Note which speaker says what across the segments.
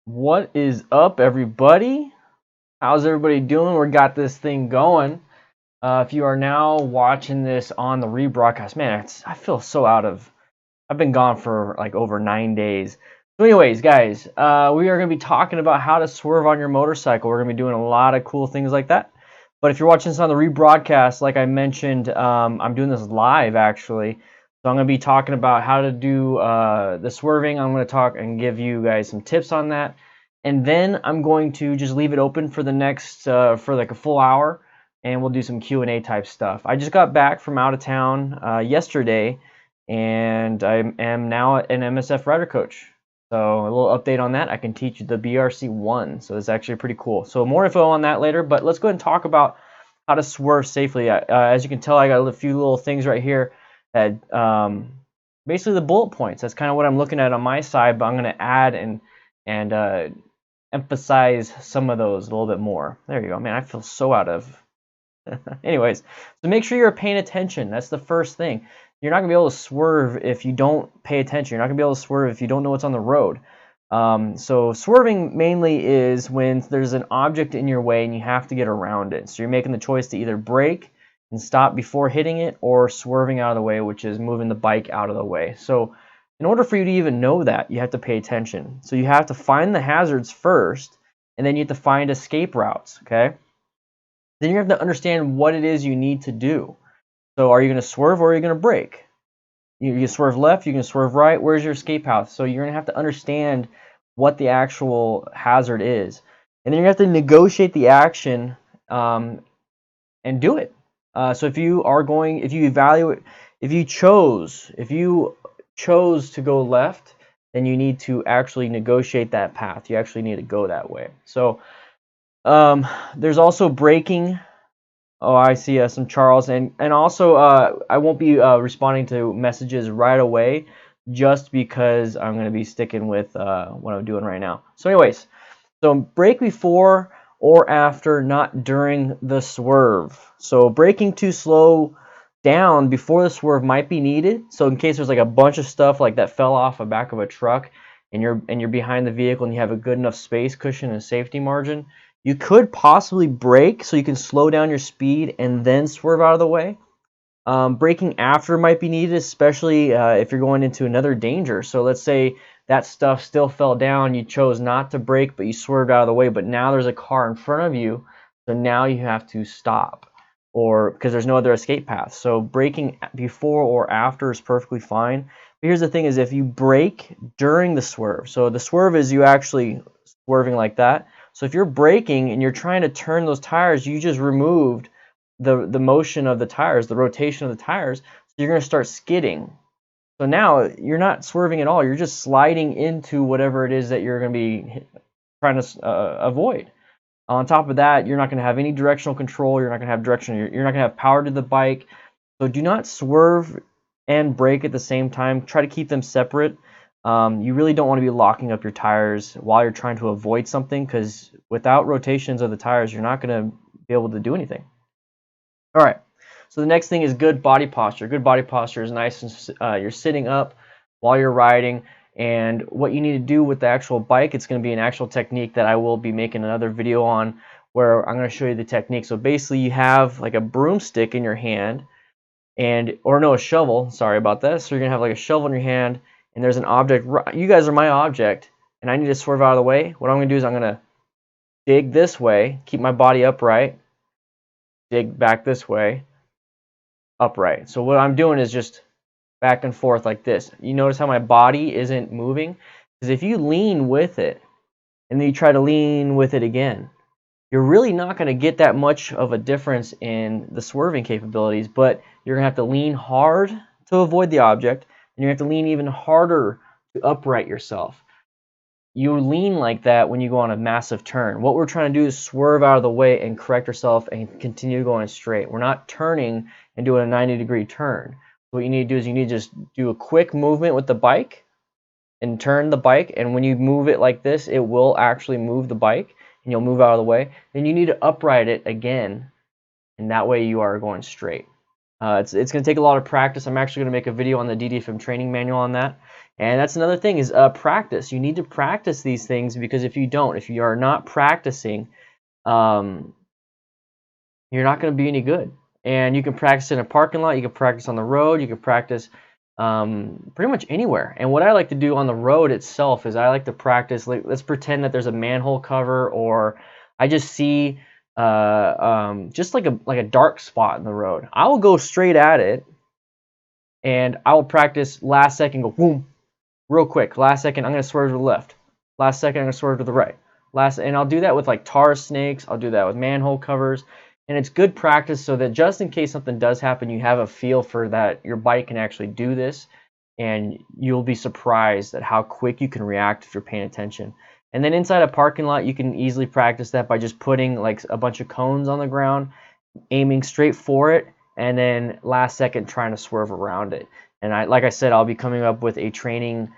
Speaker 1: What is up, everybody? How's everybody doing? We got this thing going. If you are now watching this on the rebroadcast, man, I feel so out of. I've been gone for like over 9 days. So, anyways, guys, we are going to be talking about how to swerve on your motorcycle. We're going to be doing a lot of cool things like that. But if you're watching this on the rebroadcast, like I mentioned, I'm doing this live actually. So I'm going to be talking about how to do the swerving. I'm going to talk and give you guys some tips on that. And then I'm going to just leave it open for the next, for like a full hour. And we'll do some Q&A type stuff. I just got back from out of town yesterday. And I am now an MSF rider coach. So a little update on that. I can teach you the BRC1. So it's actually pretty cool. So more info on that later. But let's go ahead and talk about how to swerve safely. As you can tell, I got a few little things right here that basically the bullet points. That's kind of what I'm looking at on my side, but I'm going to add and emphasize some of those a little bit more. There you go. Man, I feel so out of. Anyways, so make sure you're paying attention. That's the first thing. You're not going to be able to swerve if you don't pay attention. You're not going to be able to swerve if you don't know what's on the road. So swerving mainly is when there's an object in your way and you have to get around it. So you're making the choice to either brake and stop before hitting it, or swerving out of the way, which is moving the bike out of the way. So in order for you to even know that, you have to pay attention. So you have to find the hazards first, and then you have to find escape routes, okay? Then you have to understand what it is you need to do. So are you going to swerve or are you going to brake? You can swerve left, you can swerve right. Where's your escape path? So you're going to have to understand what the actual hazard is. And then you have to negotiate the action and do it. So if you are going, if you chose to go left, then you need to actually negotiate that path. You actually need to go that way. So there's also braking. Oh, I see some Charles, and also I won't be responding to messages right away, just because I'm going to be sticking with what I'm doing right now. So anyways, so brake before or after, not during the swerve. So braking too slow down before the swerve might be needed. So in case there's like a bunch of stuff like that fell off the back of a truck, and you're behind the vehicle and you have a good enough space cushion and safety margin, you could possibly brake so you can slow down your speed and then swerve out of the way. Braking after might be needed, especially if you're going into another danger. So let's say that stuff still fell down, you chose not to brake, but you swerved out of the way, but now there's a car in front of you, so now you have to stop, or because there's no other escape path. So braking before or after is perfectly fine. But here's the thing, is if you brake during the swerve, so the swerve is you actually swerving like that. So if you're braking and you're trying to turn those tires, you just removed the motion of the tires, the rotation of the tires, so you're going to start skidding. So now you're not swerving at all. You're just sliding into whatever it is that you're going to be trying to avoid. On top of that, you're not going to have any directional control. You're not going to have direction. You're not going to have power to the bike. So do not swerve and brake at the same time. Try to keep them separate. You really don't want to be locking up your tires while you're trying to avoid something, because without rotations of the tires, you're not going to be able to do anything. All right, so the next thing is good body posture. Good body posture is nice and you're sitting up while you're riding. And what you need to do with the actual bike, it's going to be an actual technique that I will be making another video on, where I'm going to show you the technique. So basically you have like a broomstick in your hand, or no, a shovel, sorry about that. So you're going to have like a shovel in your hand, and there's an object. You guys are my object, and I need to swerve out of the way. What I'm going to do is I'm going to dig this way, keep my body upright, dig back this way, upright. So what I'm doing is just back and forth like this. You notice how my body isn't moving? Because if you lean with it, and then you try to lean with it again, you're really not going to get that much of a difference in the swerving capabilities, but you're going to have to lean hard to avoid the object, and you have to lean even harder to upright yourself. You lean like that when you go on a massive turn. What we're trying to do is swerve out of the way and correct ourselves and continue going straight. We're not turning and doing a 90-degree turn. What you need to do is you need to just do a quick movement with the bike and turn the bike, and when you move it like this, it will actually move the bike and you'll move out of the way. Then you need to upright it again, and that way you are going straight. It's going to take a lot of practice. I'm actually going to make a video on the DDFM training manual on that. And that's another thing is practice. You need to practice these things, because if you don't, if you are not practicing, you're not going to be any good. And you can practice in a parking lot, you can practice on the road, you can practice pretty much anywhere. And what I like to do on the road itself is I like to practice, like, let's pretend that there's a manhole cover, or I just see just like a dark spot in the road. I will go straight at it, and I will practice last second, go boom, real quick. Last second, I'm going to swerve to the left. Last second, I'm going to swerve to the right. And I'll do that with like tar snakes. I'll do that with manhole covers. And it's good practice so that just in case something does happen, you have a feel for that your bike can actually do this. And you'll be surprised at how quick you can react if you're paying attention. And then inside a parking lot, you can easily practice that by just putting like a bunch of cones on the ground, aiming straight for it, and then last second trying to swerve around it. And like I said, I'll be coming up with a training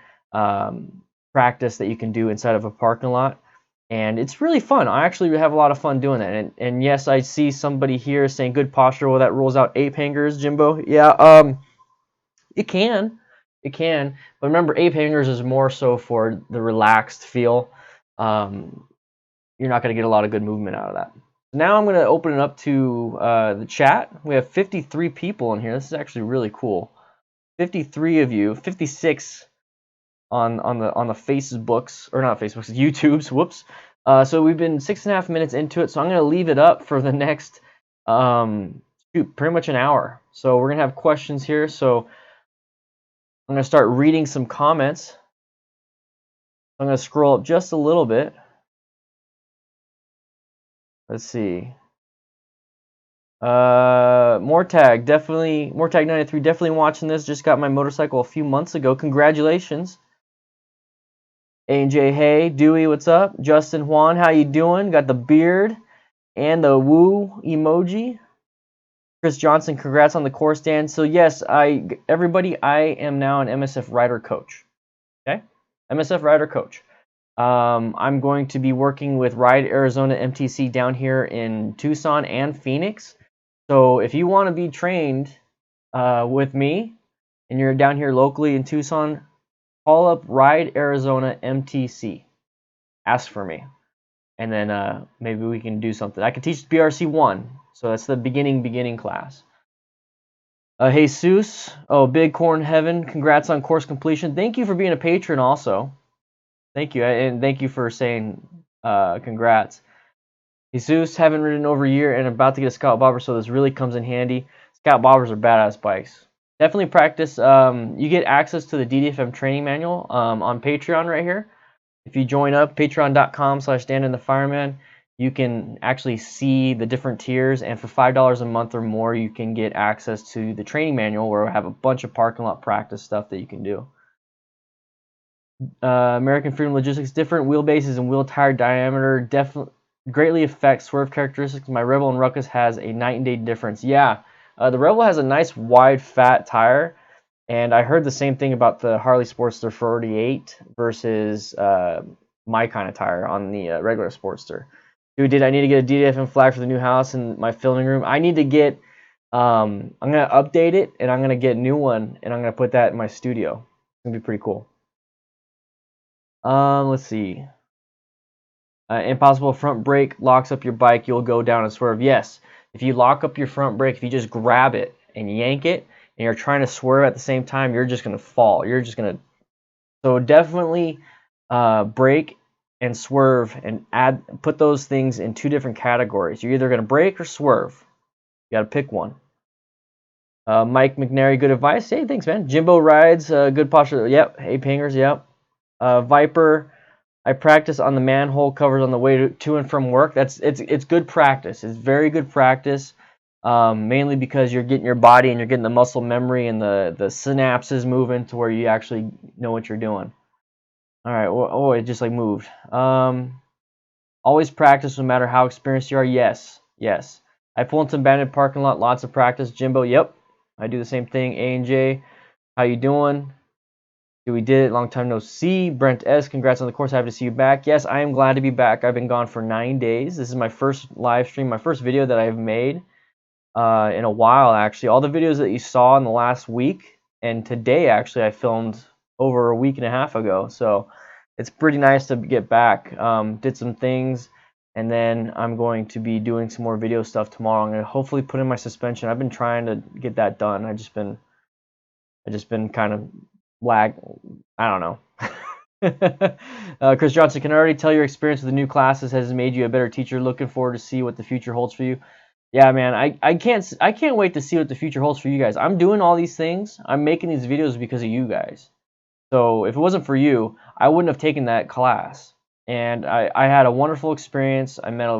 Speaker 1: practice that you can do inside of a parking lot. And it's really fun. I actually have a lot of fun doing that. And yes, I see somebody here saying good posture. Well, that rules out ape hangers, Jimbo. Yeah, it can. It can. But remember, ape hangers is more so for the relaxed feel. You're not going to get a lot of good movement out of that. Now I'm going to open it up to the chat. We have 53 people in here. This is actually really cool. 53 of you, 56 on the Facebooks, or not Facebooks, YouTubes. Whoops. So we've been 6.5 minutes into it. So I'm going to leave it up for the next pretty much an hour. So we're going to have questions here. So I'm going to start reading some comments. I'm going to scroll up just a little bit. Let's see. Mortag, definitely. Mortag93, definitely watching this. Just got my motorcycle a few months ago. Congratulations. A&J, hey. Dewey, what's up? Justin Juan, how you doing? Got the beard and the woo emoji. Chris Johnson, congrats on the course, Dan. So yes, everybody, I am now an MSF rider coach. Okay, MSF rider coach. I'm going to be working with Ride Arizona MTC down here in Tucson and Phoenix. So if you want to be trained with me and you're down here locally in Tucson, call up Ride Arizona MTC. Ask for me. And then maybe we can do something. I can teach BRC 1. So that's the beginning class. Jesus, oh, Big Corn Heaven, congrats on course completion. Thank you for being a patron also. Thank you, and thank you for saying congrats. Jesus, haven't ridden over a year and about to get a Scout Bobber, so this really comes in handy. Scout Bobbers are badass bikes. Definitely practice. You get access to the DDFM training manual on Patreon right here. If you join up, patreon.com/DanDanTheFireman, you can actually see the different tiers, and for $5 a month or more, you can get access to the training manual where I have a bunch of parking lot practice stuff that you can do. American Freedom Logistics, different wheelbases and wheel tire diameter definitely greatly affects swerve characteristics. My Rebel and Ruckus has a night and day difference. Yeah, the Rebel has a nice wide fat tire, and I heard the same thing about the Harley Sportster 48 versus my kind of tire on the regular Sportster. Dude, I need to get a DDFM flag for the new house in my filming room. I need to get, I'm going to update it, and I'm going to get a new one, and I'm going to put that in my studio. It's going to be pretty cool. Let's see. Impossible front brake locks up your bike, you'll go down and swerve. Yes, if you lock up your front brake, if you just grab it and yank it, and you're trying to swerve at the same time, you're just going to fall. You're just going to... So definitely brake and swerve, and put those things in two different categories. You're either going to brake or swerve. You got to pick one. Mike McNary, good advice. Hey, thanks, man. Jimbo rides, good posture. Yep. Ape hangers, yep. Viper, I practice on the manhole covers on the way to and from work. It's good practice. It's very good practice, mainly because you're getting your body and you're getting the muscle memory and the synapses moving to where you actually know what you're doing. All right. Oh, it just like moved. Always practice no matter how experienced you are. Yes. Yes. I pull into abandoned parking lot. Lots of practice. Jimbo, yep. I do the same thing. A&J, how you doing? We did it. Long time no see. Brent S, congrats on the course. Happy to see you back. Yes, I am glad to be back. I've been gone for 9 days. This is my first live stream, my first video that I've made. in a while, actually. All the videos that you saw in the last week, and today, actually, I filmed over a week and a half ago. So it's pretty nice to get back. Did some things, and then I'm going to be doing some more video stuff tomorrow. I'm going to hopefully put in my suspension. I've been trying to get that done. I just been kind of I don't know. Chris Johnson, can already tell your experience with the new classes has made you a better teacher. Looking forward to see what the future holds for you. Yeah, man, I can't wait to see what the future holds for you guys. I'm doing all these things. I'm making these videos because of you guys. So if it wasn't for you, I wouldn't have taken that class. And I had a wonderful experience. I met a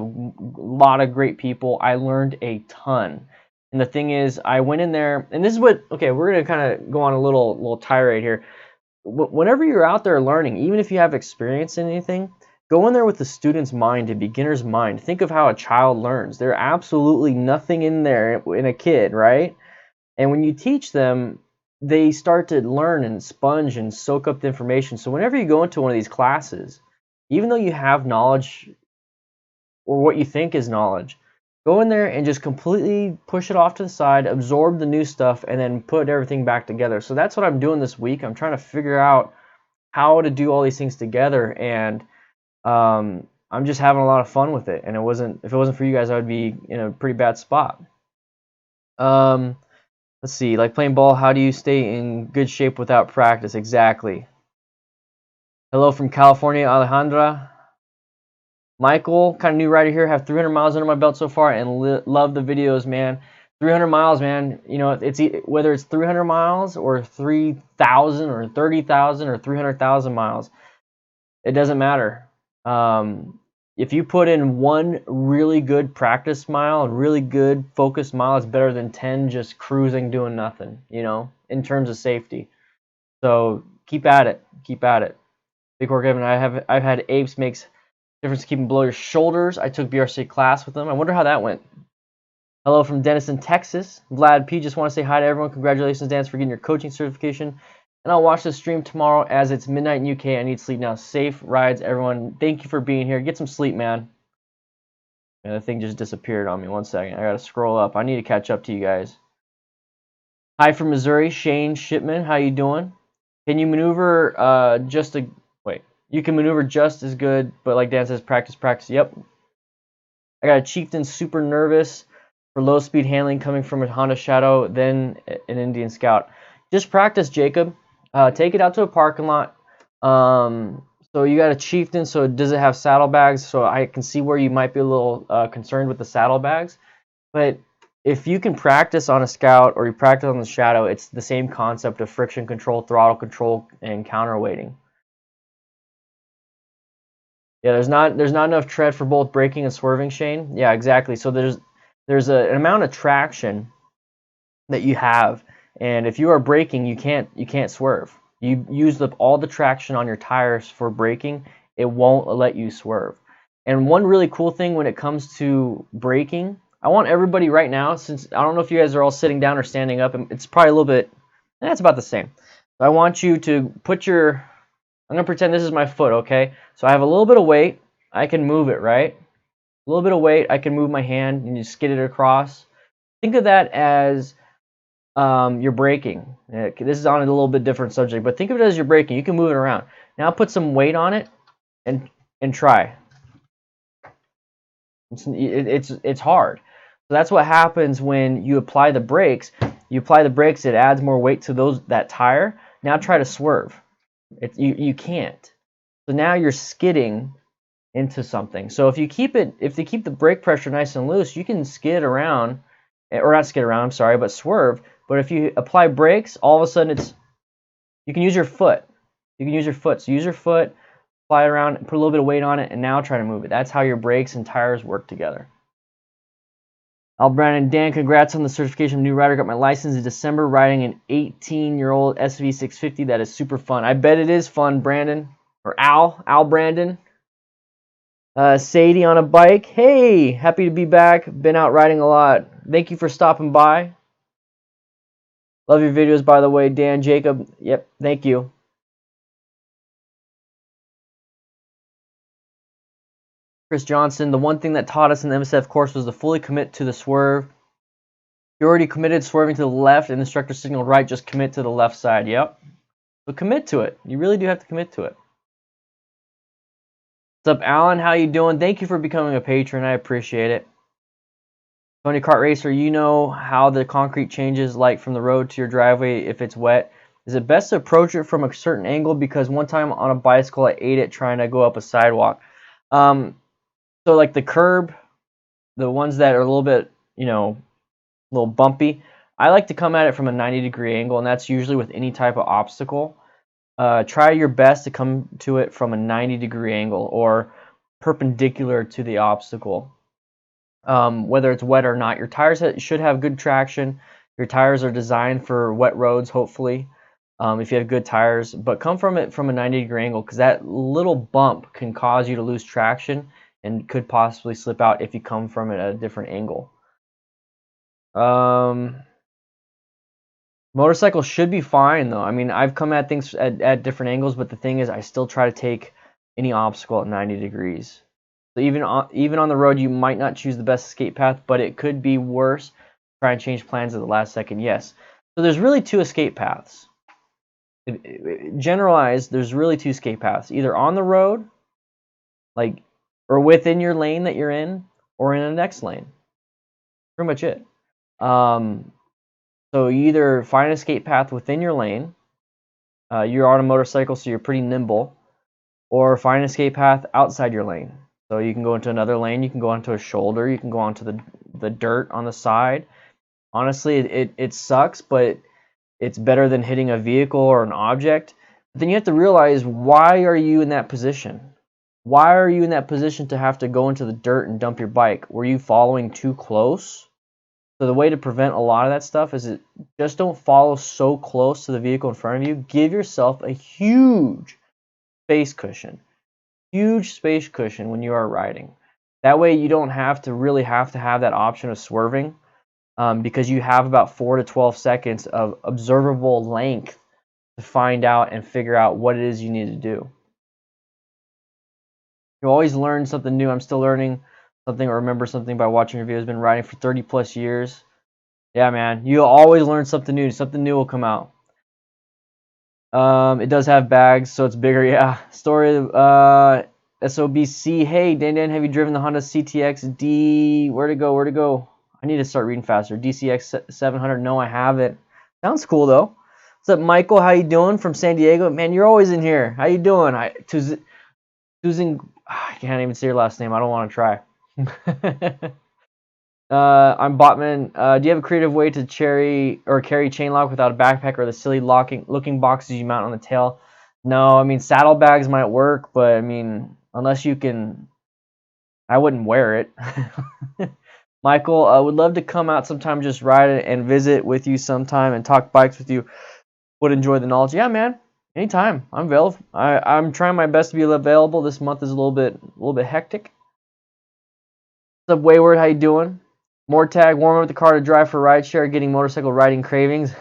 Speaker 1: lot of great people. I learned a ton. And the thing is, I went in there, and this is what, okay, we're going to kind of go on a little tirade here. Whenever you're out there learning, even if you have experience in anything, go in there with the student's mind, a beginner's mind. Think of how a child learns. There's absolutely nothing in there in a kid, right? And when you teach them, they start to learn and sponge and soak up the information. So whenever you go into one of these classes, even though you have knowledge or what you think is knowledge, go in there and just completely push it off to the side, absorb the new stuff, and then put everything back together. So that's what I'm doing this week. I'm trying to figure out how to do all these things together, and I'm just having a lot of fun with it. And if it wasn't for you guys, I would be in a pretty bad spot. Let's see, like playing ball, how do you stay in good shape without practice? Exactly. Hello from California, Alejandra. Michael, kind of new rider here, have 300 miles under my belt so far, and love the videos, man. 300 miles, man. You know, it's whether it's 300 miles or 3,000 or 30,000 or 300,000 miles, it doesn't matter. If you put in one really good practice mile, a really good focused mile, it's better than 10 just cruising doing nothing, you know, in terms of safety. So keep at it. Keep at it. Big Cork Evan, I've had apes makes difference keeping below your shoulders. I took BRC class with them. I wonder how that went. Hello from Denison, Texas. Vlad P. Just want to say hi to everyone. Congratulations, Dan, for getting your coaching certification. And I'll watch the stream tomorrow as it's midnight in UK. I need sleep now. Safe rides, everyone. Thank you for being here. Get some sleep, man. Yeah, the thing just disappeared on me. 1 second. I gotta scroll up. I need to catch up to you guys. Hi from Missouri, Shane Shipman. How you doing? Can you maneuver you can maneuver just as good, but like Dan says, practice, practice. Yep. I got a Chieftain super nervous for low speed handling coming from a Honda Shadow, then an Indian Scout. Just practice, Jacob. Take it out to a parking lot. So you got a Chieftain, so does it have saddlebags? So I can see where you might be a little concerned with the saddlebags. But if you can practice on a Scout or you practice on the Shadow, it's the same concept of friction control, throttle control, and counterweighting. Yeah, there's not enough tread for both braking and swerving, Shane. Yeah, exactly. So there's an amount of traction that you have, and if you are braking, you can't swerve. You use up all the traction on your tires for braking. It won't let you swerve. And one really cool thing when it comes to braking, I want everybody right now, since I don't know if you guys are all sitting down or standing up, and it's probably a little bit, that's about the same. I want you to put your, I'm going to pretend this is my foot, okay? So I have a little bit of weight. I can move it, right? A little bit of weight. I can move my hand and you skid it across. Think of that as you're braking. This is on a little bit different subject, but think of it as you're braking. You can move it around. Now put some weight on it and try. It's hard. So that's what happens when you apply the brakes. You apply the brakes, it adds more weight to that tire. Now try to swerve. You can't. So now you're skidding into something. So if they keep the brake pressure nice and loose, you can skid around, or not skid around, I'm sorry, but swerve. But if you apply brakes, all of a sudden you can use your foot. You can use your foot. So use your foot, apply it around, put a little bit of weight on it, and now try to move it. That's how your brakes and tires work together. Al Brandon, Dan, congrats on the certification of new rider. Got my license in December, riding an 18-year-old SV650. That is super fun. I bet it is fun, Brandon. Or Al Brandon. Sadie on a bike. Hey, happy to be back. Been out riding a lot. Thank you for stopping by. Love your videos, by the way, Dan, Jacob. Yep, thank you. Chris Johnson, the one thing that taught us in the MSF course was to fully commit to the swerve You already committed swerving to the left and the instructor signaled right, just commit to the left side. Yep. So commit to it. You really do have to commit to it. What's up, Alan? How you doing? Thank you for becoming a patron. I appreciate it. Tony Kart Racer, you know how the concrete changes like from the road to your driveway if it's wet. Is it best to approach it from a certain angle? Because one time on a bicycle I ate it trying to go up a sidewalk. So like the curb, the ones that are a little bit, you know, a little bumpy, I like to come at it from a 90-degree angle, and that's usually with any type of obstacle. Try your best to come to it from a 90-degree angle or perpendicular to the obstacle. Whether it's wet or not, your tires should have good traction. Your tires are designed for wet roads, hopefully, if you have good tires. But come from it from a 90-degree angle, because that little bump can cause you to lose traction and could possibly slip out if you come from it at a different angle. Motorcycle should be fine though. I mean, I've come at things at different angles, but the thing is, I still try to take any obstacle at 90 degrees. So even on the road, you might not choose the best escape path, but it could be worse. Try and change plans at the last second. Yes. So there's really two escape paths. Generalized, there's really two escape paths: either on the road, like, or within your lane that you're in, or in the next lane. Pretty much it. So you either find an escape path within your lane. You're on a motorcycle, so you're pretty nimble, or find an escape path outside your lane. So you can go into another lane, you can go onto a shoulder, you can go onto the dirt on the side. Honestly, it sucks, but it's better than hitting a vehicle or an object. But then you have to realize, why are you in that position? Why are you in that position to have to go into the dirt and dump your bike? Were you following too close? So the way to prevent a lot of that stuff is just don't follow so close to the vehicle in front of you. Give yourself a huge space cushion. Huge space cushion when you are riding. That way you don't have to have that option of swerving, because you have about 4 to 12 seconds of observable length to find out and figure out what it is you need to do. You always learn something new. I'm still learning something or remember something by watching your videos. Been riding for 30 plus years. Yeah, man. You'll always learn something new. Something new will come out. It does have bags, so it's bigger. Yeah. Story. SOBC. Hey, Dan, have you driven the Honda CTX D? Where'd it go? Where'd it go? I need to start reading faster. DCX 700. No, I haven't. Sounds cool though. What's up, Michael? How you doing from San Diego? Man, you're always in here. How you doing? I can't even say your last name. I don't want to try. I'm Botman. Do you have a creative way to carry chain lock without a backpack or the silly looking boxes you mount on the tail? No, I mean, saddlebags might work, but I mean, unless you can, I wouldn't wear it. Michael, would love to come out sometime, just ride it and visit with you sometime and talk bikes with you. Would enjoy the knowledge. Yeah, man. Anytime. I'm available. I'm trying my best to be available. This month is a little bit hectic. What's up, Wayward? How you doing? More tag, warm up the car to drive for rideshare, getting motorcycle riding cravings.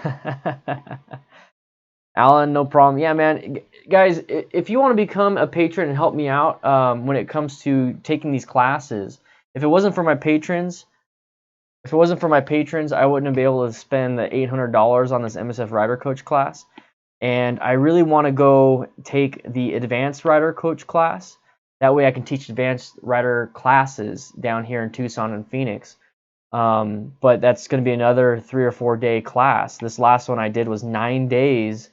Speaker 1: Alan, no problem. Yeah, man. Guys, if you want to become a patron and help me out when it comes to taking these classes, if it wasn't for my patrons, I wouldn't have been able to spend the $800 on this MSF Rider Coach class. And I really want to go take the Advanced Rider Coach class. That way I can teach Advanced Rider classes down here in Tucson and Phoenix. But that's going to be another 3 or 4 day class. This last one I did was 9 days,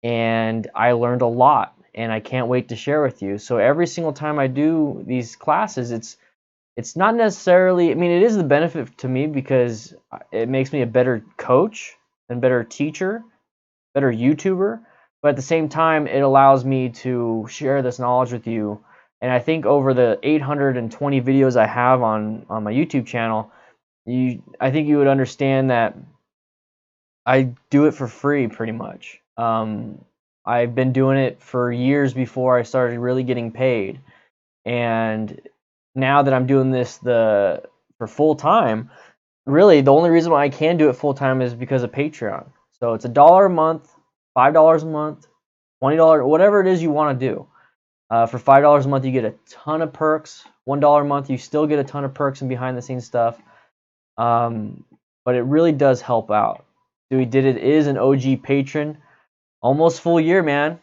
Speaker 1: and I learned a lot, and I can't wait to share with you. So every single time I do these classes, it's not necessarily, I mean, it is the benefit to me because it makes me a better coach and better teacher, better YouTuber, but at the same time, it allows me to share this knowledge with you. And I think over the 820 videos I have on my YouTube channel, I think you would understand that I do it for free pretty much. I've been doing it for years before I started really getting paid. And now that I'm doing this for full time, really the only reason why I can do it full time is because of Patreon. So it's $1 a month, $5 a month, $20, whatever it is you want to do. For $5 a month, you get a ton of perks. $1 a month, you still get a ton of perks and behind the scenes stuff. but it really does help out. Dewey Did It is an OG patron. Almost full year, man.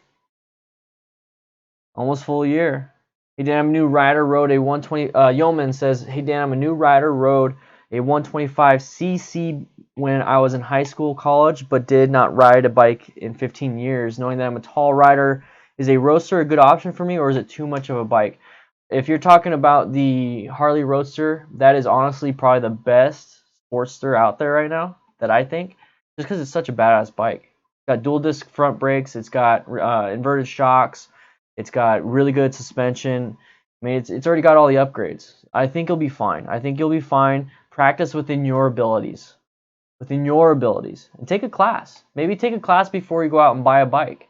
Speaker 1: Almost full year. Hey Dan, I'm a new rider, rode a 120. Yeoman says, hey Dan, I'm a new rider, rode a 125cc when I was in high school, college, but did not ride a bike in 15 years. Knowing that I'm a tall rider, is a Roadster a good option for me, or is it too much of a bike? If you're talking about the Harley Roadster, that is honestly probably the best Sportster out there right now, that I think, just because it's such a badass bike. It's got dual disc front brakes, it's got inverted shocks, it's got really good suspension. I mean, it's already got all the upgrades. I think you'll be fine. I think you'll be fine. Practice within your abilities. Within your abilities. And take a class. Maybe take a class before you go out and buy a bike.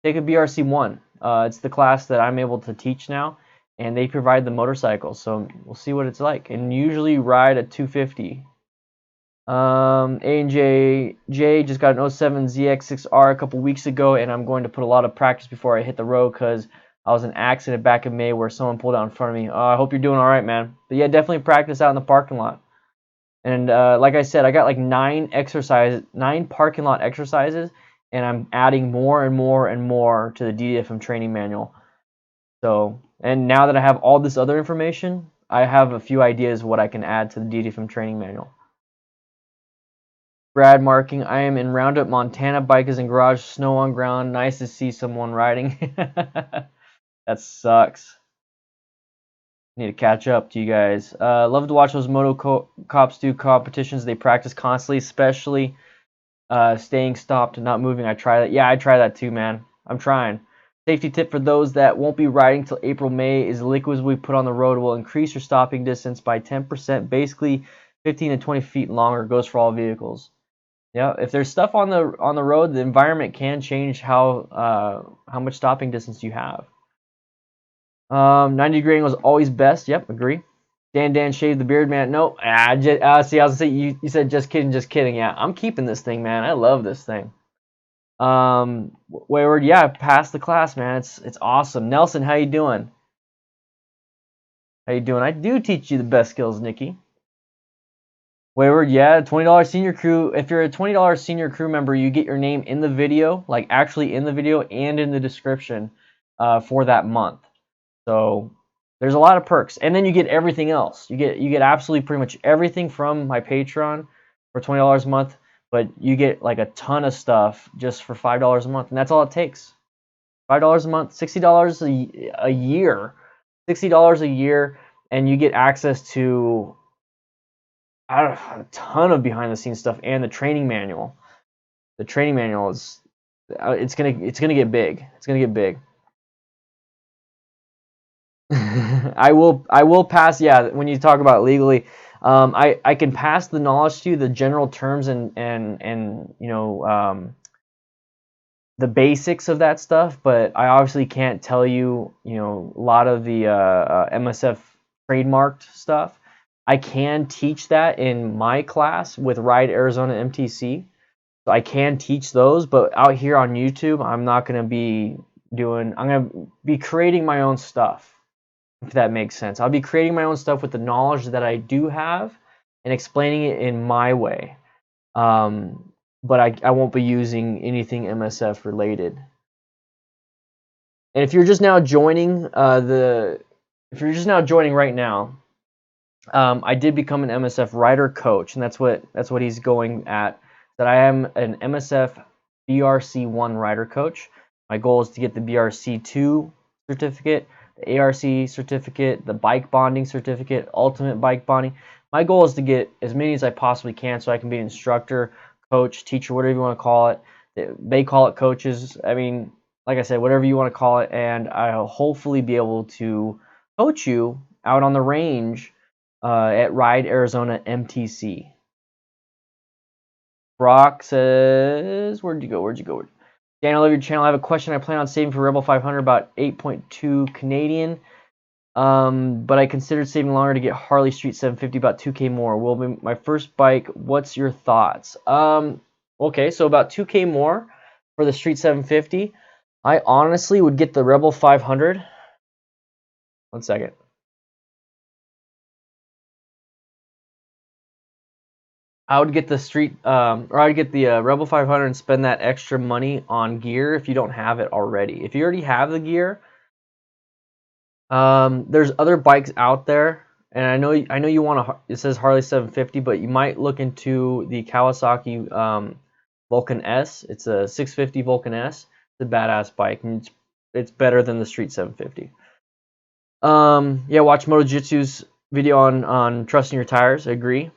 Speaker 1: Take a BRC1. It's the class that I'm able to teach now, and they provide the motorcycle. So we'll see what it's like. And usually ride a 250. A&J just got an 07 ZX6R a couple weeks ago, and I'm going to put a lot of practice before I hit the road because I was in an accident back in May where someone pulled out in front of me. I hope you're doing all right, man. But yeah, definitely practice out in the parking lot. And like I said, I got like 9 parking lot exercises, and I'm adding more and more and more to the DDFM training manual. So, and now that I have all this other information, I have a few ideas what I can add to the DDFM training manual. Brad marking, I am in Roundup, Montana. Bike is in garage, snow on ground. Nice to see someone riding. That sucks. Need to catch up to you guys. Love to watch those moto cops do competitions. They practice constantly, especially staying stopped and not moving. I try that. Yeah, I try that too, man. I'm trying. Safety tip for those that won't be riding till April, May is liquids we put on the road will increase your stopping distance by 10%, basically 15 to 20 feet longer. Goes for all vehicles. Yeah, if there's stuff on the road, the environment can change how much stopping distance you have. 90 degree angle is always best. Yep, agree. Dan shaved the beard, man. No, see, I was gonna say you said just kidding, just kidding. Yeah, I'm keeping this thing, man. I love this thing. Wayward, yeah, passed the class, man. It's awesome. Nelson, how you doing? How you doing? I do teach you the best skills, Nikki. Wayward, yeah, $20 senior crew. If you're a $20 senior crew member, you get your name in the video, like actually in the video and in the description for that month. So there's a lot of perks, and then you get everything else. You get absolutely pretty much everything from my Patreon for $20 a month, but you get like a ton of stuff just for $5 a month, and that's all it takes. $5 a month, $60 a year, $60 a year, and you get access to a ton of behind the scenes stuff and the training manual. The training manual is it's gonna get big. It's gonna get big. I will pass. Yeah, when you talk about legally, I can pass the knowledge to you, the general terms and you know the basics of that stuff, but I obviously can't tell you a lot of the MSF trademarked stuff. I can teach that in my class with Ride Arizona MTC. So I can teach those, but out here on YouTube, I'm not going to be doing. I'm going to be creating my own stuff, if that makes sense. I'll be creating my own stuff with the knowledge that I do have and explaining it in my way. But I won't be using anything MSF related. And if you're just now joining if you're just now joining right now, I did become an MSF rider coach, and that's what he's going at. That I am an MSF BRC1 rider coach. My goal is to get the BRC2 certificate, the ARC certificate, the bike bonding certificate, ultimate bike bonding. My goal is to get as many as I possibly can so I can be an instructor, coach, teacher, whatever you want to call it. They call it coaches. I mean, like I said, whatever you want to call it, and I'll hopefully be able to coach you out on the range at Ride Arizona MTC. Brock says, where'd you go? Dan, I love your channel. I have a question. I plan on saving for Rebel 500, about 8.2 Canadian. But I considered saving longer to get Harley Street 750, about 2K more. Will be my first bike. What's your thoughts? Okay, so about 2K more for the Street 750. I honestly would get the Rebel 500. 1 second. I would get the street, or I'd get the Rebel 500 and spend that extra money on gear if you don't have it already. If you already have the gear, there's other bikes out there, and I know you want a. It says Harley 750, but you might look into the Kawasaki Vulcan S. It's a 650 Vulcan S. It's a badass bike, and it's better than the Street 750. Yeah, watch MotoJitsu's video on trusting your tires. I agree.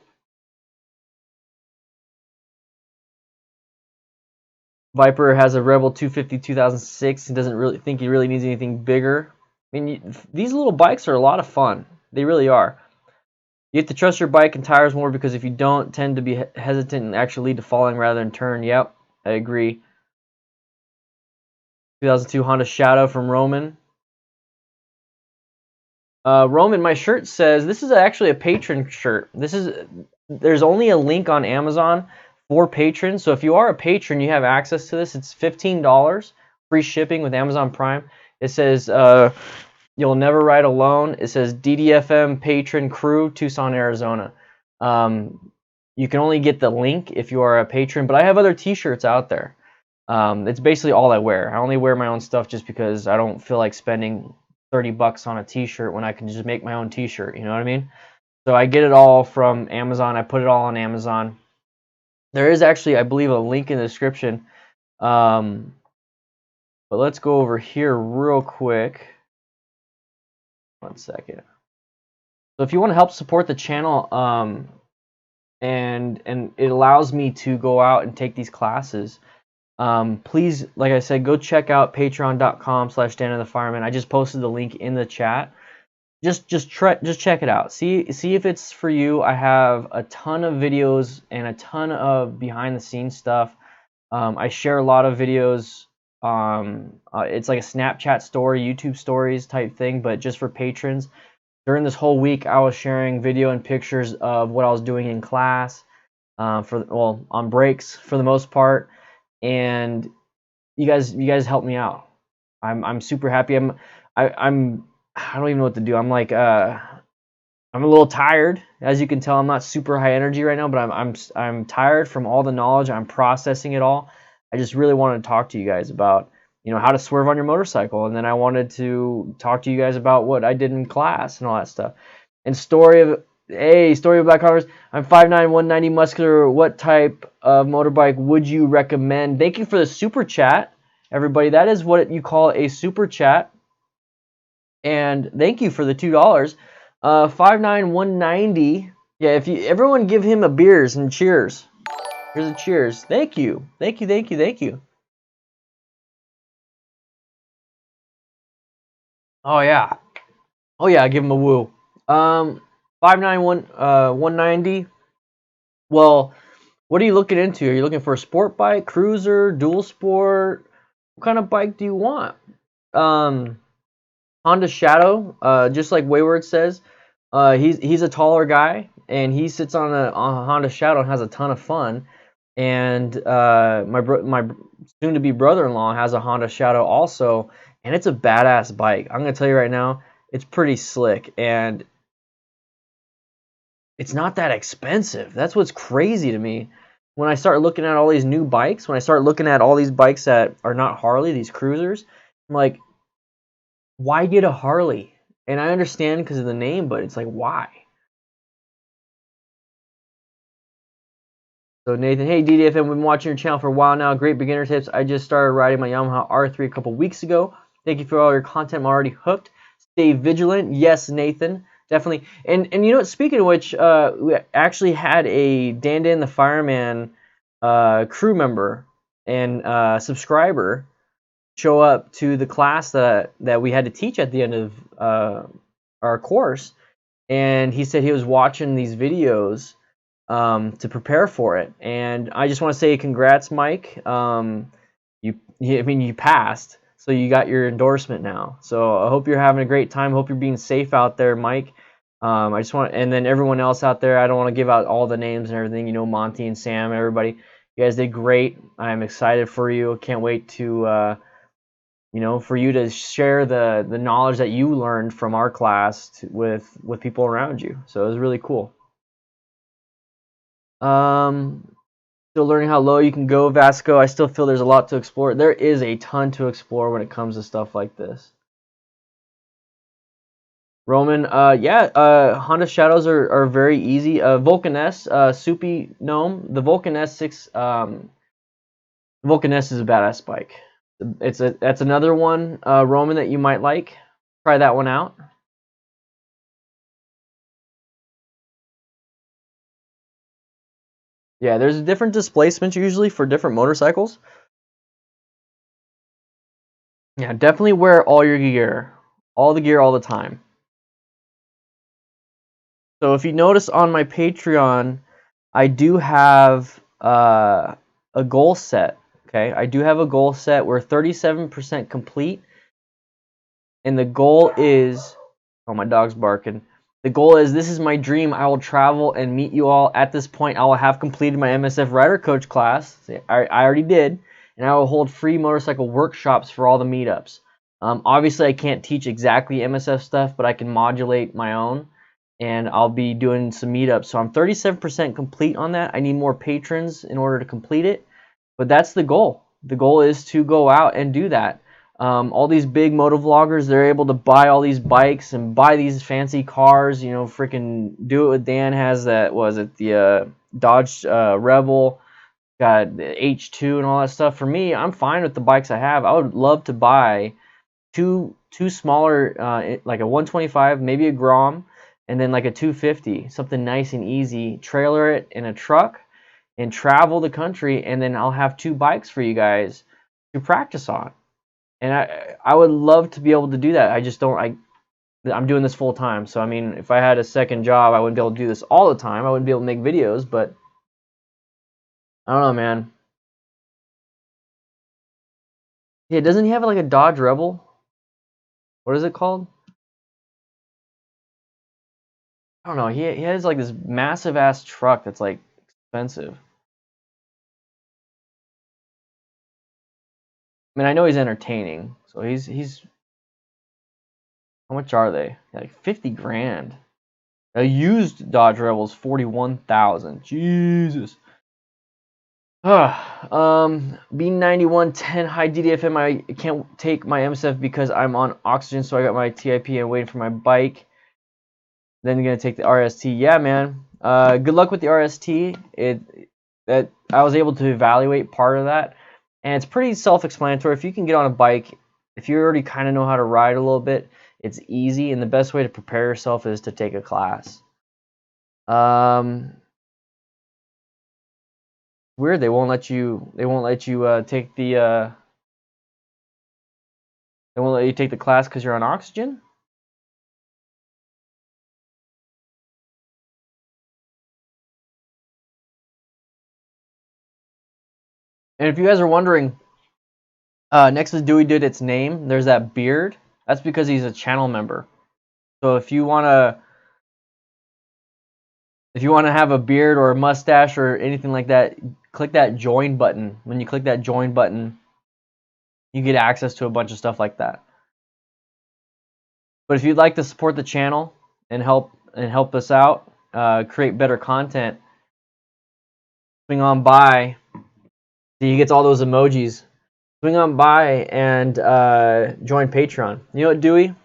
Speaker 1: Viper has a Rebel 250 2006. He doesn't really think he really needs anything bigger. I mean, these little bikes are a lot of fun. They really are. You have to trust your bike and tires more because if you don't, tend to be hesitant and actually lead to falling rather than turn. Yep, I agree. 2002 Honda Shadow from Roman. Roman, my shirt says this is actually a patron shirt. There's only a link on Amazon for patrons. So if you are a patron, you have access to this. It's $15, free shipping with Amazon Prime. It says you'll never ride alone. It says DDFM patron crew, Tucson, Arizona. You can only get the link if you are a patron, but I have other T-shirts out there. It's basically all I wear. I only wear my own stuff just because I don't feel like spending $30 on a T-shirt when I can just make my own T-shirt. You know what I mean? So I get it all from Amazon. I put it all on Amazon. There is actually, I believe, a link in the description. But let's go over here real quick. 1 second. So if you want to help support the channel, and it allows me to go out and take these classes, please, like I said, go check out patreon.com/DanDanTheFireman. I just posted the link in the chat. Just check it out. See if it's for you. I have a ton of videos and a ton of behind the scenes stuff. I share a lot of videos. It's like a Snapchat story, YouTube stories type thing, but just for patrons. During this whole week, I was sharing video and pictures of what I was doing in class, on breaks for the most part, and you guys helped me out. I'm super happy. I don't even know what to do. I'm like I'm a little tired, as you can tell. I'm not super high energy right now, but I'm tired from all the knowledge. I'm processing it all. I just really wanted to talk to you guys about how to swerve on your motorcycle, and then I wanted to talk to you guys about what I did in class and all that stuff. And story of Black Harvest. I'm 5'9", 190 muscular. What type of motorbike would you recommend? Thank you for the super chat, everybody. That is what you call a super chat. And thank you for the $2. 5'9", 190. Yeah, everyone give him a beers and cheers. Here's a cheers. Thank you. Thank you, thank you, thank you. Oh yeah. Oh yeah, give him a woo. 5'9", 190. Well, what are you looking into? Are you looking for a sport bike, cruiser, dual sport? What kind of bike do you want? Honda Shadow, just like Wayward says, he's a taller guy, and he sits on a Honda Shadow and has a ton of fun. And my soon-to-be brother-in-law has a Honda Shadow also, and it's a badass bike. I'm gonna tell you right now, it's pretty slick, and it's not that expensive. That's what's crazy to me. When I start looking at all these new bikes, when I start looking at all these bikes that are not Harley, these cruisers, I'm like, why get a Harley? And I understand because of the name, but it's like, why? So Nathan, hey DDFM, we've been watching your channel for a while now. Great beginner tips. I just started riding my Yamaha R3 a couple weeks ago. Thank you for all your content. I'm already hooked. Stay vigilant. Yes, Nathan, definitely. And you know what? Speaking of which, we actually had a DanDanTheFireman crew member and subscriber show up to the class that we had to teach at the end of our course, and he said he was watching these videos to prepare for it. And I just want to say congrats, Mike. You passed, so you got your endorsement now. So I hope you're having a great time. Hope you're being safe out there, Mike. I just want, and then everyone else out there, I don't want to give out all the names and everything. Monty and Sam, everybody. You guys did great. I'm excited for you. Can't wait to for you to share the knowledge that you learned from our class with people around you. So it was really cool. Still learning how low you can go, Vasco. I still feel there's a lot to explore. There is a ton to explore when it comes to stuff like this. Roman, yeah, Honda Shadows are very easy. Vulcan S, Soupy Gnome, the Vulcan S6, Vulcan S is a badass bike. That's another one, Roman, that you might like. Try that one out. Yeah, there's different displacements usually for different motorcycles. Yeah, definitely wear all your gear, all the gear all the time. So if you notice on my Patreon, I do have a goal set. Okay, I do have a goal set. We're 37% complete, and the goal is, oh, my dog's barking. The goal is, this is my dream. I will travel and meet you all. At this point, I will have completed my MSF Rider Coach class. I already did, and I will hold free motorcycle workshops for all the meetups. Obviously, I can't teach exactly MSF stuff, but I can modulate my own, and I'll be doing some meetups. So I'm 37% complete on that. I need more patrons in order to complete it, but that's the goal. The goal is to go out and do that. All these big motovloggers, they're able to buy all these bikes and buy these fancy cars. You know, freaking Do It With Dan has that, was it the Dodge Rebel, got the H2 and all that stuff. For me, I'm fine with the bikes I have. I would love to buy two smaller, like a 125, maybe a Grom, and then like a 250, something nice and easy. Trailer it in a truck and travel the country, and then I'll have two bikes for you guys to practice on. And I would love to be able to do that. I just don't. I'm doing this full time, so I mean, if I had a second job, I wouldn't be able to do this all the time. I wouldn't be able to make videos, but I don't know, man. Yeah, doesn't he have like a Dodge Rebel? What is it called? I don't know. He has like this massive ass truck that's like expensive. I mean, I know he's entertaining, so he's. How much are they? Like 50 grand. A used Dodge Rebel is 41,000. Jesus. Being 9110 high DDFM. I can't take my MSF because I'm on oxygen, so I got my TIP and waiting for my bike. Then I'm gonna take the RST. Yeah, man. Good luck with the RST. That I was able to evaluate part of that, and it's pretty self-explanatory. If you can get on a bike, if you already kind of know how to ride a little bit, it's easy. And the best way to prepare yourself is to take a class. Weird. They won't let you. They won't let you take the. They won't let you take the class because you're on oxygen. And if you guys are wondering, next to Dewey did its name, there's that beard. That's because he's a channel member. So if you wanna have a beard or a mustache or anything like that, click that join button. When you click that join button, you get access to a bunch of stuff like that. But if you'd like to support the channel and help us out, create better content, swing on by. See, he gets all those emojis. Swing on by and join Patreon. You know what, Dewey?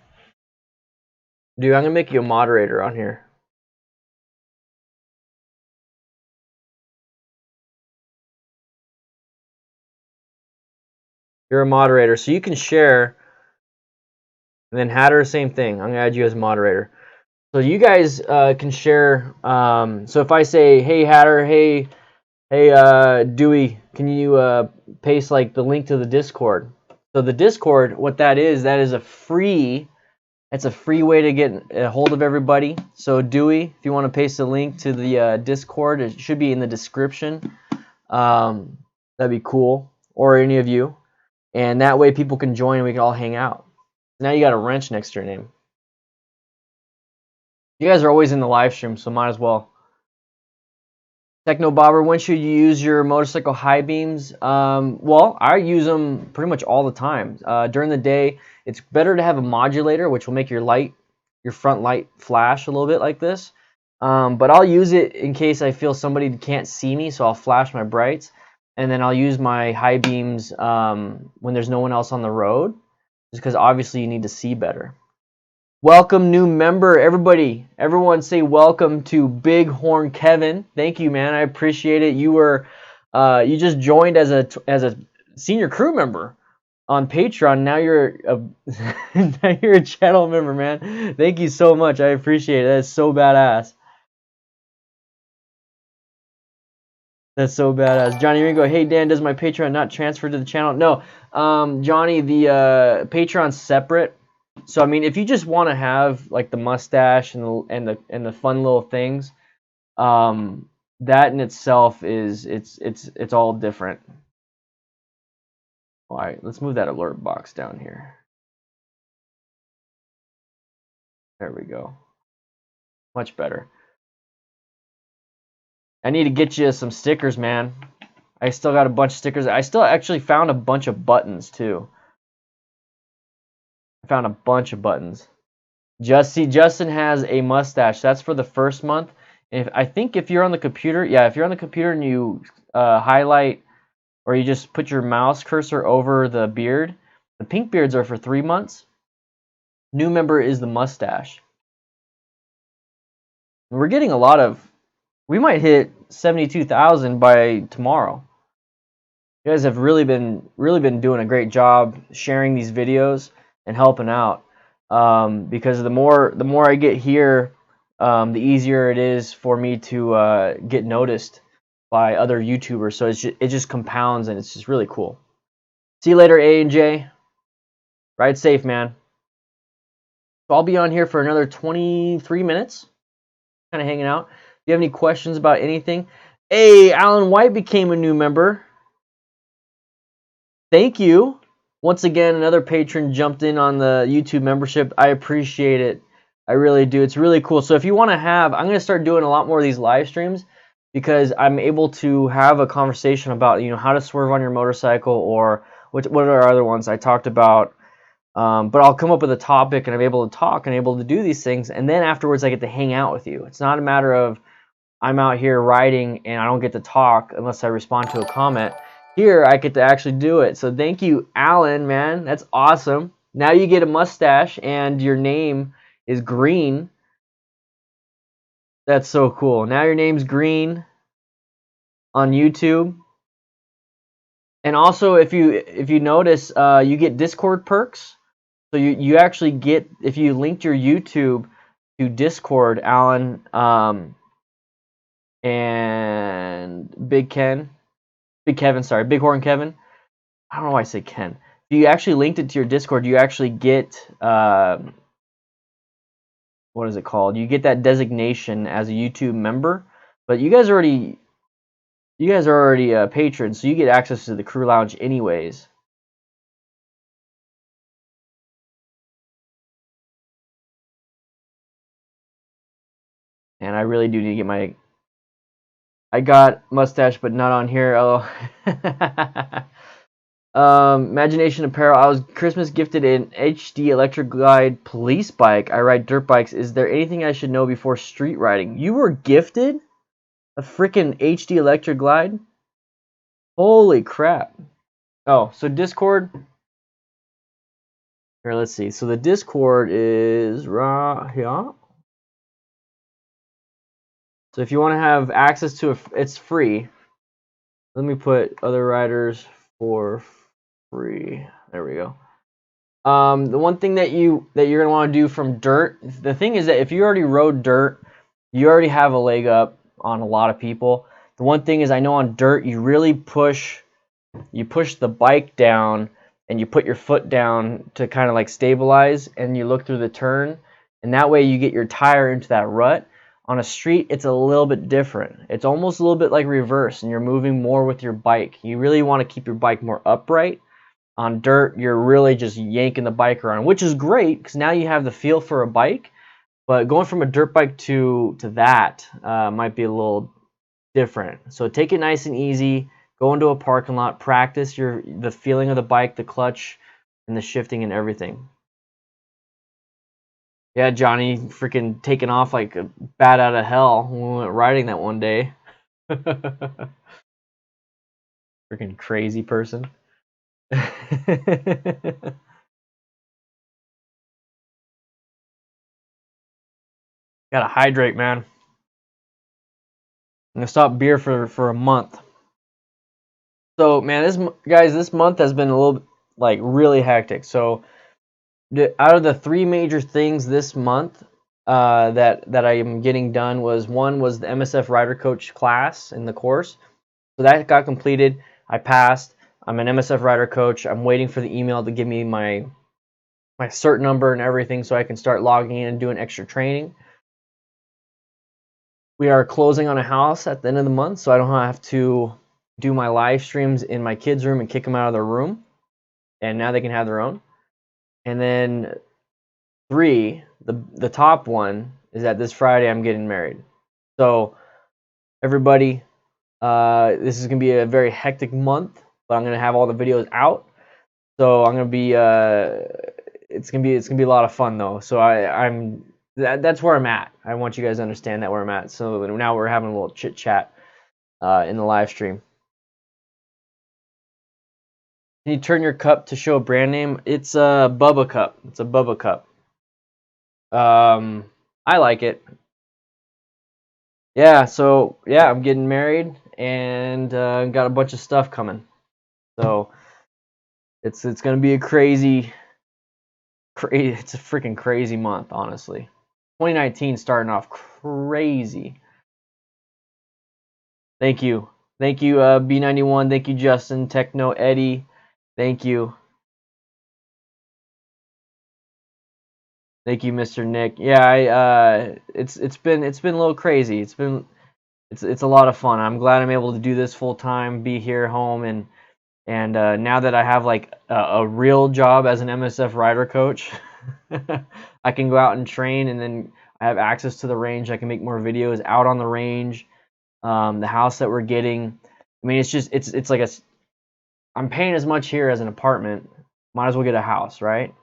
Speaker 1: Dude, I'm gonna make you a moderator on here. You're a moderator, so you can share. And then Hatter, same thing. I'm gonna add you as moderator. So you guys can share. So if I say, "Hey Hatter, hey Dewey, can you paste like the link to the Discord?" So the Discord, what that is a free. It's a free way to get a hold of everybody. So Dewey, if you want to paste the link to the Discord, it should be in the description. That'd be cool. Or any of you, and that way people can join and we can all hang out. Now you got a wrench next to your name. You guys are always in the live stream, so might as well. Techno Bobber, when should you use your motorcycle high beams? Well, I use them pretty much all the time. During the day, it's better to have a modulator, which will make your front light flash a little bit like this. But I'll use it in case I feel somebody can't see me, so I'll flash my brights, and then I'll use my high beams when there's no one else on the road, just because obviously you need to see better. Welcome, new member, everybody. Everyone say welcome to Bighorn Kevin. Thank you, man. I appreciate it. You just joined as a senior crew member on Patreon. Now you're a channel member, man. Thank you so much. I appreciate it. That's so badass. That's so badass. Johnny Ringo, hey Dan, does my Patreon not transfer to the channel? No, Johnny, the Patreon's separate. So I mean, if you just want to have like the mustache and the fun little things, that in itself is it's all different. All right, let's move that alert box down here. There we go. Much better. I need to get you some stickers, man. I still got a bunch of stickers. I still actually found a bunch of buttons too. I found a bunch of buttons. Justin has a mustache. That's for the first month. I think if you're on the computer, yeah, if you're on the computer and you highlight or you just put your mouse cursor over the beard, the pink beards are for 3 months. New member is the mustache. We're getting a lot of. We might hit 72,000 by tomorrow. You guys have really been doing a great job sharing these videos and helping out. Because the more I get here, the easier it is for me to get noticed by other YouTubers. So it just compounds, and it's just really cool. See you later, A and J. Ride safe, man. So I'll be on here for another 23 minutes, kind of hanging out. If you have any questions about anything, hey, Alan White became a new member. Thank you. Once again, another patron jumped in on the YouTube membership. I appreciate it. I really do. It's really cool. So if you want to have, I'm going to start doing a lot more of these live streams because I'm able to have a conversation about, how to swerve on your motorcycle, or what are other ones I talked about. But I'll come up with a topic and I'm able to talk and able to do these things. And then afterwards I get to hang out with you. It's not a matter of I'm out here riding and I don't get to talk unless I respond to a comment. Here, I get to actually do it. So thank you, Alan, man. That's awesome. Now you get a mustache and your name is green. That's so cool. Now your name's green on YouTube. And also, if you notice, you get Discord perks. So you actually get, if you linked your YouTube to Discord, Alan, and Bighorn Kevin. I don't know why I say Ken. If you actually linked it to your Discord, you actually get, what is it called? You get that designation as a YouTube member. But you guys are already patrons, so you get access to the crew lounge anyways. And I really do need to get my. I got mustache, but not on here. Oh. Imagination Apparel. I was Christmas gifted an HD Electric Glide police bike. I ride dirt bikes. Is there anything I should know before street riding? You were gifted a freaking HD Electric Glide? Holy crap. Oh, so Discord. Here, let's see. So the Discord is right here. So if you want to have access to it's free. Let me put other riders for free. There we go. The one thing that you're gonna want to do from dirt. The thing is that if you already rode dirt, you already have a leg up on a lot of people. The one thing is, I know on dirt you really push the bike down and you put your foot down to kind of like stabilize, and you look through the turn, and that way you get your tire into that rut. On a street, it's a little bit different. It's almost a little bit like reverse, and you're moving more with your bike. You really want to keep your bike more upright. On dirt, you're really just yanking the bike around, which is great because now you have the feel for a bike. But going from a dirt bike to that might be a little different. So take it nice and easy. Go into a parking lot, practice the feeling of the bike, the clutch, and the shifting and everything. Yeah, Johnny freaking taking off like a bat out of hell when we went riding that one day. Freaking crazy person. Gotta hydrate, man. I'm gonna stop beer for a month. So, man, this month has been a little like really hectic. So, out of the 3 major things this month that I am getting done one was the MSF Rider Coach class in the course. So that got completed. I passed. I'm an MSF Rider Coach. I'm waiting for the email to give me my cert number and everything so I can start logging in and doing extra training. We are closing on a house at the end of the month, so I don't have to do my live streams in my kids' room and kick them out of their room. And now they can have their own. And then 3, the top one is that this Friday I'm getting married. So everybody, this is gonna be a very hectic month, but I'm gonna have all the videos out. So I'm gonna be it's gonna be a lot of fun though. So that's where I'm at. I want you guys to understand that where I'm at. So now we're having a little chit chat in the live stream. Can you turn your cup to show a brand name? It's a Bubba cup. It's a Bubba cup. I like it. Yeah. So yeah, I'm getting married and got a bunch of stuff coming. So it's gonna be a crazy. It's a freaking crazy month, honestly. 2019 starting off crazy. Thank you. Thank you, B91. Thank you, Justin, Techno, Eddie. Thank you. Thank you, Mr. Nick. Yeah, it's been a little crazy. It's a lot of fun. I'm glad I'm able to do this full time, be here home, and now that I have like a real job as an MSF rider coach, I can go out and train, and then I have access to the range. I can make more videos out on the range. The house that we're getting, I mean, it's like I'm paying as much here as an apartment. Might as well get a house, right?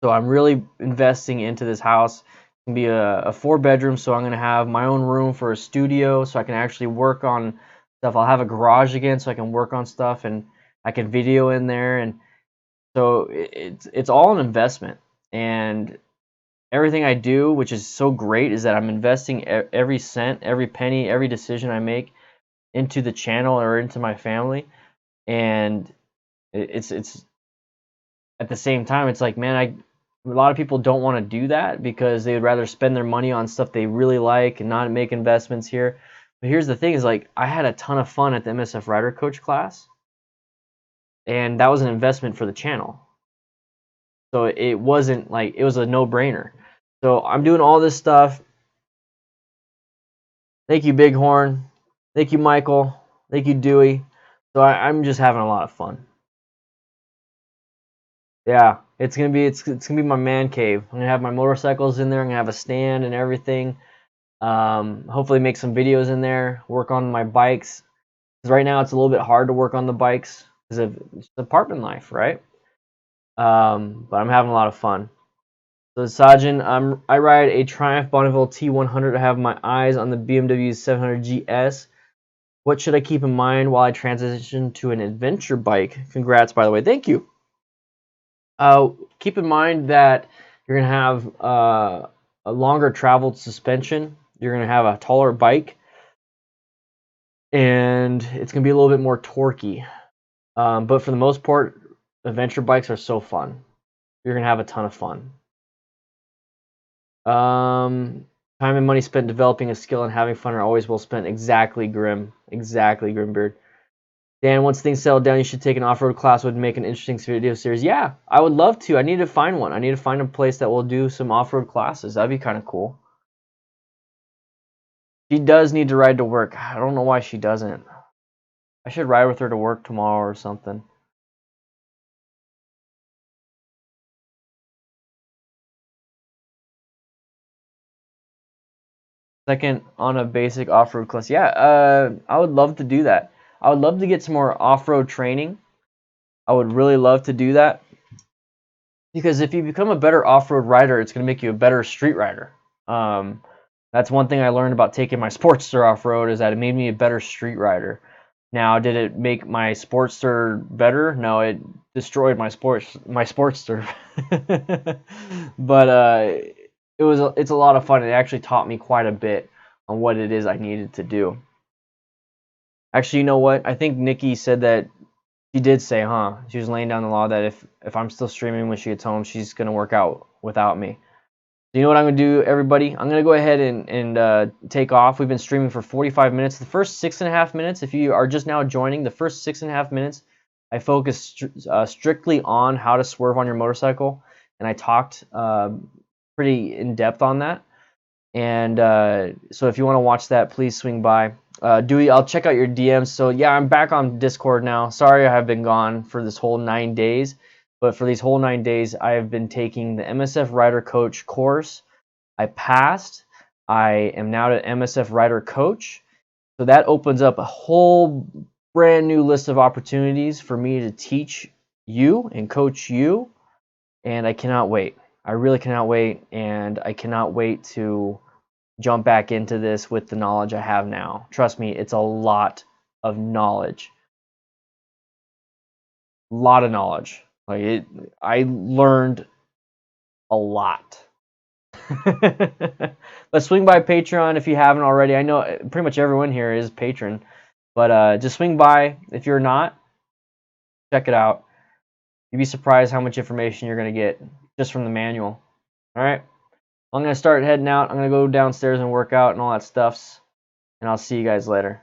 Speaker 1: So I'm really investing into this house. It's gonna be a 4-bedroom, so I'm gonna have my own room for a studio, so I can actually work on stuff. I'll have a garage again, so I can work on stuff, and I can video in there, and so it's all an investment. And everything I do, which is so great, is that I'm investing every cent, every penny, every decision I make into the channel or into my family. And it's at the same time, it's like, man, a lot of people don't want to do that because they would rather spend their money on stuff they really like and not make investments here. But here's the thing, is like, I had a ton of fun at the MSF Rider Coach class, and that was an investment for the channel. So it wasn't like, it was a no-brainer. So I'm doing all this stuff. Thank you, Bighorn. Thank you, Michael. Thank you, Dewey. So I'm just having a lot of fun. Yeah, it's gonna be my man cave. I'm gonna have my motorcycles in there. I'm gonna have a stand and everything. Hopefully make some videos in there. Work on my bikes. Because right now it's a little bit hard to work on the bikes because of apartment life, right? But I'm having a lot of fun. So Sajin, I ride a Triumph Bonneville T100. I have my eyes on the BMW 700 GS. What should I keep in mind while I transition to an adventure bike? Congrats, by the way. Thank you. Keep in mind that you're going to have a longer traveled suspension. You're going to have a taller bike, and it's going to be a little bit more torquey. But for the most part, adventure bikes are so fun. You're going to have a ton of fun. Time and money spent developing a skill and having fun are always well spent. Exactly, Grim. Exactly, Grimbeard. Dan, once things settle down, you should take an off-road class. Would make an interesting video series. Yeah, I would love to. I need to find one. I need to find a place that will do some off-road classes. That'd be kind of cool. She does need to ride to work. I don't know why she doesn't. I should ride with her to work tomorrow or something. Second on a basic off-road class. Yeah, I would love to do that. I would love to get some more off-road training. I would really love to do that. Because if you become a better off-road rider, it's going to make you a better street rider. That's one thing I learned about taking my Sportster off-road, is that it made me a better street rider. Now, did it make my Sportster better? No, it destroyed my Sportster. But it's a lot of fun. It actually taught me quite a bit on what it is I needed to do. Actually, you know what? I think Nikki said that. She did say, she was laying down the law that if I'm still streaming when she gets home, she's going to work out without me. So you know what I'm going to do, everybody? I'm going to go ahead and take off. We've been streaming for 45 minutes. The first 6.5 minutes, if you are just now joining, the first 6.5 minutes, I focused strictly on how to swerve on your motorcycle. And I talked pretty in depth on that. And so if you want to watch that, please swing by. Dewey, I'll check out your DMs. So yeah, I'm back on Discord now. Sorry I have been gone for this whole 9 days. But for these whole 9 days, I have been taking the MSF Rider Coach course. I passed. I am now an MSF Rider Coach. So that opens up a whole brand new list of opportunities for me to teach you and coach you. And I cannot wait. I really cannot wait. And I cannot wait to jump back into this with the knowledge I have now. Trust me, it's a lot of knowledge. A lot of knowledge. I learned a lot. But swing by Patreon if you haven't already. I know pretty much everyone here is patron. But just swing by. If you're not, check it out. You'd be surprised how much information you're going to get just from the manual. Alright? I'm going to start heading out. I'm going to go downstairs and work out and all that stuff. And I'll see you guys later.